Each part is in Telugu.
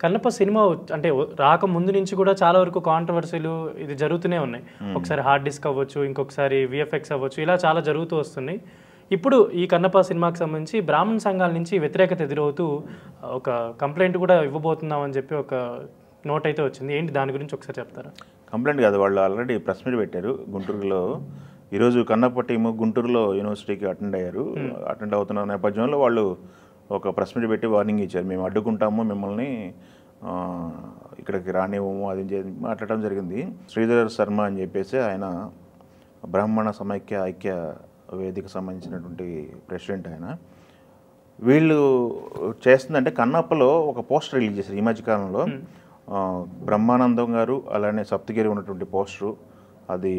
కన్నప్ప సినిమా అంటే రాకముందు నుంచి కూడా చాలా వరకు కాంట్రవర్సీలు ఇది జరుగుతూనే ఉన్నాయి. ఒకసారి హార్డ్ డిస్క్ అవ్వచ్చు, ఇంకొకసారి విఎఫ్ఎక్స్ అవ్వచ్చు, ఇలా చాలా జరుగుతూ వస్తున్నాయి. ఇప్పుడు ఈ కన్నప్ప సినిమాకి సంబంధించి బ్రాహ్మణ సంఘాల నుంచి వ్యతిరేకత ఎదురవుతూ ఒక కంప్లైంట్ కూడా ఇవ్వబోతున్నామని చెప్పి ఒక నోట్ అయితే వచ్చింది. ఏంటి దాని గురించి ఒకసారి చెప్తారా? కంప్లైంట్ కాదు, వాళ్ళు ఆల్రెడీ ప్రెస్ మీట్ పెట్టారు గుంటూరులో. ఈరోజు కన్నప్ప టీము గుంటూరులో యూనివర్సిటీకి అటెండ్ అవుతున్న నేపథ్యంలో వాళ్ళు ఒక ప్రెస్ మీట్ పెట్టి వార్నింగ్ ఇచ్చారు. మేము అడ్డుకుంటాము, మిమ్మల్ని ఇక్కడికి రానివ్వము, అది మాట్లాడడం జరిగింది. శ్రీధర్ శర్మ అని చెప్పేసి ఆయన బ్రాహ్మణ సమైక్య ఐక్య వేదిక సంబంధించినటువంటి ప్రెసిడెంట్ ఆయన. వీళ్ళు చేస్తుందంటే కన్నప్పలో ఒక పోస్టర్ రిలీజ్ చేశారు ఈ మధ్యకాలంలో. బ్రహ్మానందం గారు అలానే సప్తగిరి ఉన్నటువంటి పోస్టరు, అది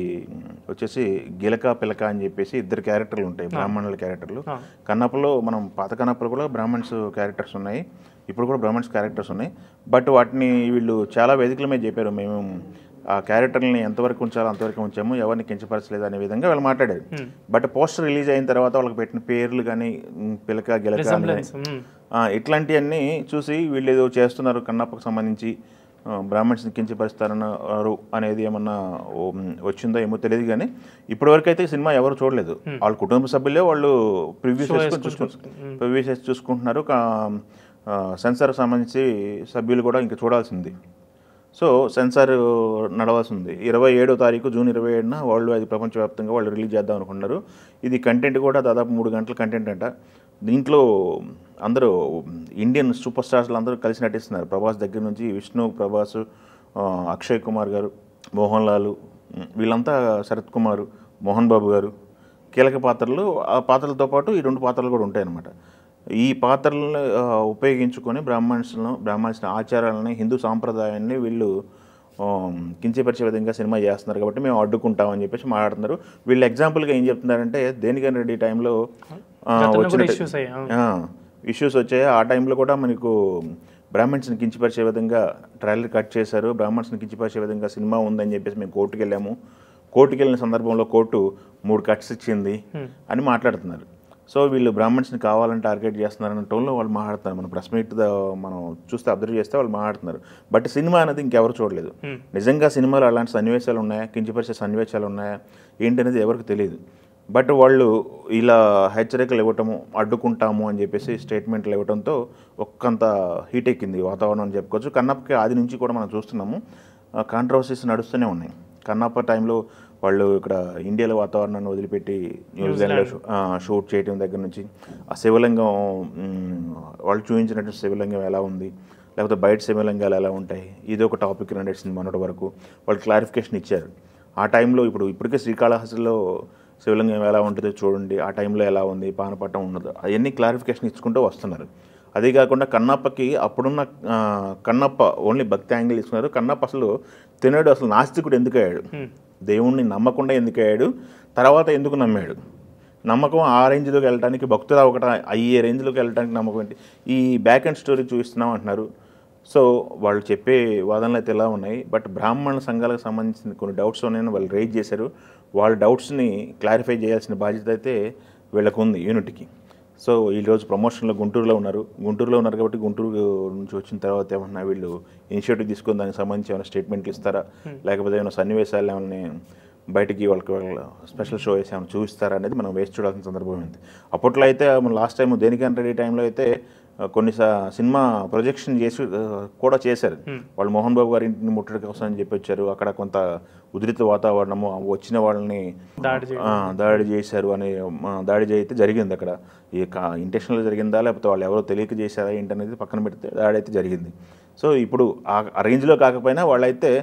వచ్చేసి గిలక పిలక అని చెప్పేసి ఇద్దరు క్యారెక్టర్లు ఉంటాయి, బ్రాహ్మణుల క్యారెక్టర్లు. కన్నప్పలో మనం పాత కన్నప్పలో కూడా బ్రాహ్మణ్స్ క్యారెక్టర్స్ ఉన్నాయి, ఇప్పుడు కూడా బ్రాహ్మణ్స్ క్యారెక్టర్స్ ఉన్నాయి. బట్ వాటిని వీళ్ళు చాలా వేదికల మీద చెప్పారు, మేము ఆ క్యారెక్టర్ని ఎంతవరకు ఉంచాలో అంతవరకు ఉంచాము, ఎవరిని కించపరచలేదు అనే విధంగా వాళ్ళు మాట్లాడారు. బట్ పోస్టర్ రిలీజ్ అయిన తర్వాత వాళ్ళకి పెట్టిన పేర్లు కానీ పిలక గిలక ఇట్లాంటివన్నీ చూసి వీళ్ళు ఏదో చేస్తున్నారు కన్నప్పకు సంబంధించి, బ్రాహ్మణ్స్ని కించపరుస్తారన్నారు అనేది ఏమన్నా వచ్చిందో ఏమో తెలియదు. కానీ ఇప్పటివరకు అయితే సినిమా ఎవరు చూడలేదు. వాళ్ళ కుటుంబ సభ్యులే వాళ్ళు ప్రివ్యూస్ చూసుకుంటున్నారు. సెన్సార్ సంబంధించి సభ్యులు కూడా ఇంకా చూడాల్సింది. సో సెన్సార్ నడవాల్సి ఉంది. 27వ తారీఖు జూన్ 27న వరల్డ్ వైడ్ ప్రపంచవ్యాప్తంగా వాళ్ళు రిలీజ్ చేద్దాం అనుకున్నారు. ఇది కంటెంట్ కూడా దాదాపు 3 గంటల కంటెంట్ అంట. దీంట్లో అందరూ ఇండియన్ సూపర్ స్టార్స్లు అందరూ కలిసి నటిస్తున్నారు. ప్రభాస్ దగ్గర నుంచి విష్ణు, ప్రభాస్, అక్షయ్ కుమార్ గారు, మోహన్ లాల్, వీళ్ళంతా, శరత్ కుమార్, మోహన్ బాబు గారు కీలక పాత్రలు. ఆ పాత్రలతో పాటు ఈ 2 పాత్రలు కూడా ఉంటాయన్నమాట. ఈ పాత్రలను ఉపయోగించుకొని బ్రాహ్మణ్స్ ఆచారాలని, హిందూ సాంప్రదాయాన్ని వీళ్ళు కించపరిచే విధంగా సినిమా చేస్తున్నారు కాబట్టి మేము అడ్డుకుంటామని చెప్పేసి మాట్లాడుతున్నారు. వీళ్ళు ఎగ్జాంపుల్గా ఏం చెప్తున్నారంటే, దేనికైనా రెడ్డి టైంలో ఇష్యూస్ వచ్చాయి. ఆ టైంలో కూడా మనకు బ్రాహ్మణ్స్ని కించపరిచే విధంగా ట్రైలర్ కట్ చేశారు, బ్రాహ్మణ్స్ని కించపరిచే విధంగా సినిమా ఉందని చెప్పేసి మేము కోర్టుకు వెళ్ళాము. కోర్టుకు వెళ్ళిన సందర్భంలో కోర్టు 3 కట్స్ ఇచ్చింది అని మాట్లాడుతున్నారు. సో వీళ్ళు బ్రాహ్మణ్స్ని కావాలని టార్గెట్ చేస్తున్నారన్న టోన్లో వాళ్ళు మాట్లాడుతున్నారు. మన ప్రెస్ మీట్ మనం చూస్తే అబ్జర్వ్ చేస్తే వాళ్ళు మాట్లాడుతున్నారు. బట్ సినిమా అనేది ఇంకెవరు చూడలేదు. నిజంగా సినిమాలో అలాంటి సన్నివేశాలు ఉన్నాయా, కించపరిచే సన్నివేశాలు ఉన్నాయా ఏంటనేది ఎవరికి తెలియదు. బట్ వాళ్ళు ఇలా హెచ్చరికలు ఇవ్వటము, అడ్డుకుంటాము అని చెప్పేసి స్టేట్మెంట్లు ఇవ్వడంతో ఒక్కంత హీట్ ఎక్కింది వాతావరణం అని చెప్పుకోవచ్చు. కన్నప్పకి ఆది నుంచి కూడా మనం చూస్తున్నాము, కాంట్రవర్సీస్ నడుస్తూనే ఉన్నాయి. కన్నప్ప టైంలో వాళ్ళు ఇక్కడ ఇండియాలో వాతావరణాన్ని వదిలిపెట్టి న్యూజిలాండ్లో షూట్ చేయడం దగ్గర నుంచి, ఆ శివలింగం వాళ్ళు చూపించినట్టు శివలింగం ఎలా ఉంది, లేకపోతే బయట శివలింగాలు ఎలా ఉంటాయి, ఇది ఒక టాపిక్ నడిచింది మొన్నటి వరకు. వాళ్ళు క్లారిఫికేషన్ ఇచ్చారు ఆ టైంలో. ఇప్పటికే శ్రీకాళహస్తిలో శివలింగం ఎలా ఉంటుందో చూడండి, ఆ టైంలో ఎలా ఉంది, పానపట్టం ఉన్నది, అవన్నీ క్లారిఫికేషన్ ఇచ్చుకుంటూ వస్తున్నారు. అదే కాకుండా కన్నప్పకి అప్పుడున్న కన్నప్ప ఓన్లీ భక్తి యాంగిల్ ఇస్తున్నారు. కన్నప్ప అసలు తినడు, అసలు నాస్తికుడు ఎందుకు అయ్యాడు, దేవుణ్ణి నమ్మకుండా ఎందుకు అయ్యాడు, తర్వాత ఎందుకు నమ్మాడు, నమ్మకం ఆ రేంజ్లోకి వెళ్ళడానికి, భక్తులు ఒకట అయ్యే రేంజ్లోకి వెళ్ళడానికి నమ్మకం ఏంటి, ఈ బ్యాక్ అండ్ స్టోరీ చూపిస్తున్నాం అంటున్నారు. సో వాళ్ళు చెప్పే వాదనలు అయితే ఎలా ఉన్నాయి. బట్ బ్రాహ్మణ సంఘాలకు సంబంధించిన కొన్ని డౌట్స్ ఉన్నాయని వాళ్ళు రైజ్ చేశారు. వాళ్ళ డౌట్స్ని క్లారిఫై చేయాల్సిన బాధ్యత అయితే వీళ్ళకు ఉంది యూనిట్కి. సో ఈరోజు ప్రమోషన్లో గుంటూరులో ఉన్నారు కాబట్టి గుంటూరు నుంచి వచ్చిన తర్వాత ఏమన్నా వీళ్ళు ఇనిషియేటివ్ తీసుకొని దానికి సంబంధించి ఏమైనా స్టేట్మెంట్లు ఇస్తారా, లేకపోతే ఏమైనా సన్నివేశాలు ఏమైనా బయటికి వాళ్ళకి స్పెషల్ షో వేసి ఏమైనా చూపిస్తారా అనేది మనం వేసి చూడాల్సిన సందర్భం ఉంది. అప్పట్లో అయితే లాస్ట్ టైం దేనికైనా రెడీ టైంలో అయితే కొన్ని సినిమా ప్రొజెక్షన్ చేసి కూడా చేశారు. వాళ్ళు మోహన్ బాబు గారి ఇంటిని ముట్టడి కోసం అని చెప్పి వచ్చారు. అక్కడ కొంత ఉధృత వాతావరణము, వచ్చిన వాళ్ళని దాడి చేశారు అని దాడి అయితే జరిగింది. అక్కడ ఈ ఇంటెన్షనల్గా జరిగిందా లేకపోతే వాళ్ళు ఎవరో తెలియక చేశారా ఏంటనేది పక్కన పెడితే దాడి అయితే జరిగింది. సో ఇప్పుడు ఆ రేంజ్లో కాకపోయినా వాళ్ళైతే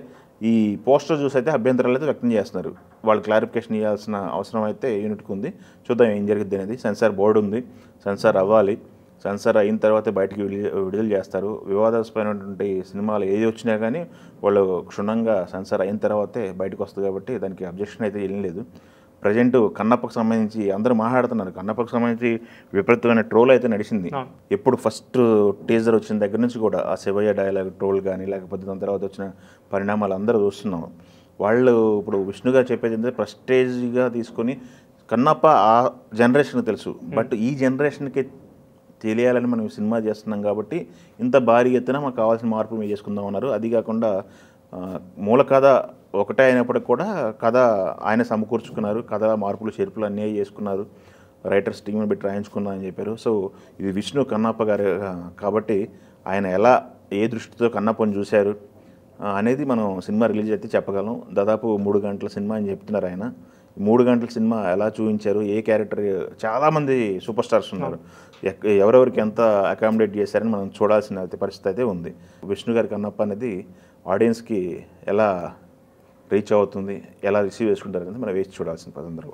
ఈ పోస్టర్ చూసి అయితే అభ్యంతరాలు అయితే వ్యక్తం చేస్తున్నారు. వాళ్ళు క్లారిఫికేషన్ ఇవ్వాల్సిన అవసరం అయితే యూనిట్కి ఉంది. చూద్దాం ఏం జరిగింది అనేది. సెన్సార్ బోర్డు ఉంది, సెన్సార్ అవ్వాలి. సెన్సార్ అయిన తర్వాత బయటికి విడుదల చేస్తారు. వివాదాస్పదమైనటువంటి సినిమాలు ఏది వచ్చినా కానీ వాళ్ళు క్షుణ్ణంగా సెన్సార్ అయిన తర్వాతే బయటకు వస్తుంది కాబట్టి దానికి అబ్జెక్షన్ అయితే ఏం లేదు. ప్రజెంట్ కన్నప్పకు సంబంధించి అందరూ మాట్లాడుతున్నారు. కన్నప్పకు సంబంధించి విపరీతమైన ట్రోల్ అయితే నడిచింది. ఎప్పుడు ఫస్ట్ టీజర్ వచ్చిన దగ్గర నుంచి కూడా ఆ శివయ్య డైలాగ్ ట్రోల్ కానీ లేకపోతే దాని తర్వాత వచ్చిన పరిణామాలు అందరూ చూస్తున్నాం. వాళ్ళు ఇప్పుడు విష్ణుగా చెప్పేది ఏంటంటే ప్రెస్టేజ్గా తీసుకొని కన్నప్ప ఆ జనరేషన్ తెలుసు, బట్ ఈ జనరేషన్కి తెలియాలని మనం సినిమా చేస్తున్నాం కాబట్టి ఇంత భారీ ఎత్తున మనకు కావాల్సిన మార్పులు మేము చేసుకుందాం అన్నారు. అది కాకుండా మూల కథ ఒకటే అయినప్పటికి కూడా కథ ఆయన సమకూర్చుకున్నారు. కథ మార్పులు చేర్పులు అన్నీ చేసుకున్నారు. రైటర్స్ టీమ్ని పెట్టి రాయించుకున్నా అని చెప్పారు. సో ఇది విష్ణు కన్నప్ప గారు కాబట్టి ఆయన ఎలా ఏ దృష్టితో కన్నప్పని చూశారు అనేది మనం సినిమా రిలీజ్ అయితే చెప్పగలం. దాదాపు 3 గంటల సినిమా అని చెప్తున్నారు ఆయన. 3 గంటల సినిమా ఎలా చూపించారు, ఏ క్యారెక్టర్, చాలామంది సూపర్ స్టార్స్ ఉన్నారు, ఎవరెవరికి ఎంత అకామిడేట్ చేశారని మనం చూడాల్సిన పరిస్థితి అయితే ఉంది. విష్ణు గారి కన్నప్ప అనేది ఆడియన్స్కి ఎలా రీచ్ అవుతుంది, ఎలా రిసీవ్ చేసుకుంటారు అనేది మనం వేసి చూడాల్సిన పదందరూ.